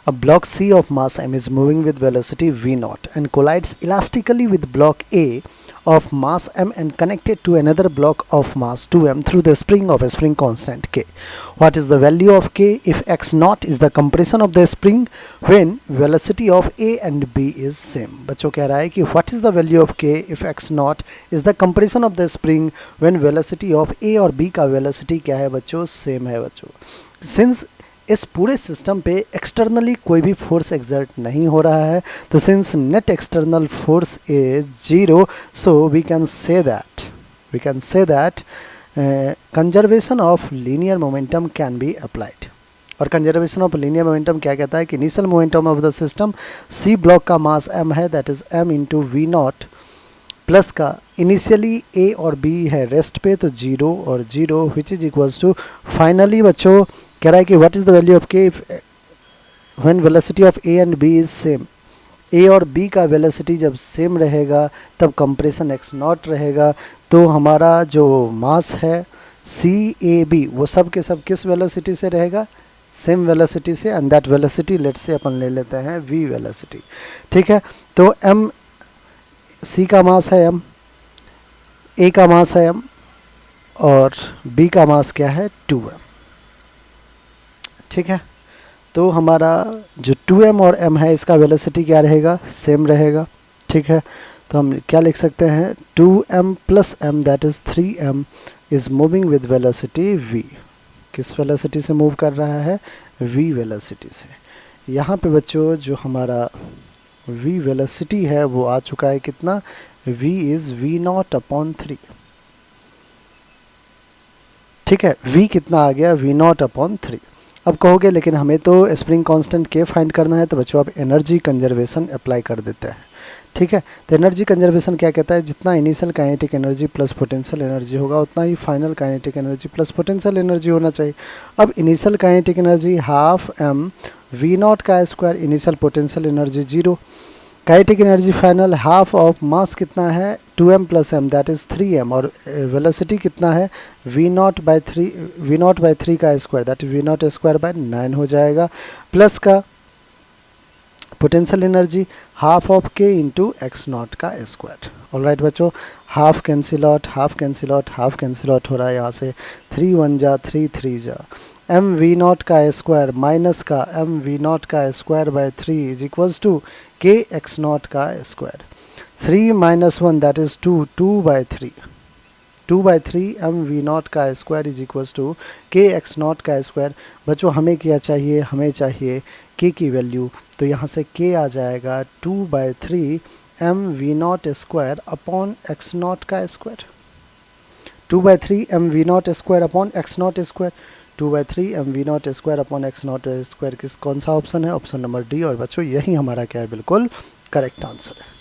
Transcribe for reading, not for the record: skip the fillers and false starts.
A block C of mass m is moving with velocity v naught and collides elastically with block A of mass m and connected to another block of mass 2m through the spring of a spring constant k. What is the value of k if x naught is the compression of the spring when velocity of A and B is same? बच्चों कह रहा है कि what is the value of k if x naught is the compression of the spring when velocity of A और B का velocity क्या है बच्चों? सेम है बच्चों. Since इस पूरे सिस्टम पे एक्सटर्नली कोई भी फोर्स एग्जर्ट नहीं हो रहा है, तो since net external force is zero, so we can say that conservation of linear momentum can be applied. और कंजर्वेशन ऑफ लीनियर मोमेंटम क्या कहता है कि initial momentum of the system C block का मास m है, that is m into v naught, plus का initially a और b है रेस्ट पे, तो 0 और 0 which is equals to finally बच्चों कह रहा है कि what is the value of K when velocity of A and B is same. A और बी का वेलोसिटी जब सेम रहेगा तब कंप्रेशन एक्स नॉट रहेगा, तो हमारा जो मास है सी ए बी वो सब के सब किस वेलोसिटी से रहेगा? सेम वेलोसिटी से. And that velocity let's say अपन ले लेते हैं वी वेलोसिटी. ठीक है, तो एम सी का मास है एम, ए का मास है एम और बी का मास क्या है? 2m. ठीक है, तो हमारा जो 2m और m है इसका वेलोसिटी क्या रहेगा? सेम रहेगा. ठीक है, तो हम क्या लिख सकते हैं? 2m plus m that is 3m is moving with velocity v. किस वेलोसिटी से मूव कर रहा है? v वेलोसिटी से. यहाँ पे बच्चों जो हमारा v वेलोसिटी है वो आ चुका है कितना? v is v not upon 3. ठीक है, v कितना आ गया? v not upon 3. अब कहोगे लेकिन हमें तो स्प्रिंग कांस्टेंट के फाइंड करना है, तो बच्चों आप एनर्जी कंजर्वेशन अप्लाई कर देते हैं. ठीक है, तो एनर्जी कंजर्वेशन क्या कहता है? जितना initial kinetic energy plus potential energy होगा उतना ही final kinetic energy plus potential energy होना चाहिए. अब initial kinetic energy half m V not का square, initial potential energy 0, kinetic energy final half of mass कितना है? 2m plus m that is 3m, और वेलोसिटी कितना है? v नॉट बाई 3 का square that is v not square by 9 हो जाएगा, plus का potential energy half of k into x not का स्क्वायर. ऑलराइट बच्चों, half cancel out, half cancel out, half cancel out हो रहा है यहाँ से. 3 1 जा 3 3 जा, m v नॉट का स्क्वायर माइनस का m v नॉट का square by 3 is equals to k x not का square. 3 minus 1 that is 2, 2 by 3 m v not का square is equals to k x not का square. बच्चों हमें क्या चाहिए? हमें चाहिए k की वैल्यू, तो यहाँ से k आ जाएगा 2 by 3 m v not square upon x not का square. 2 by 3 m v not square upon x not square. 2 by 3 m v not square upon X not square. कौन सा ऑप्शन है? Option number D. और बच्चों यही हमारा क्या है? बिल्कुल करेक्ट आंसर है.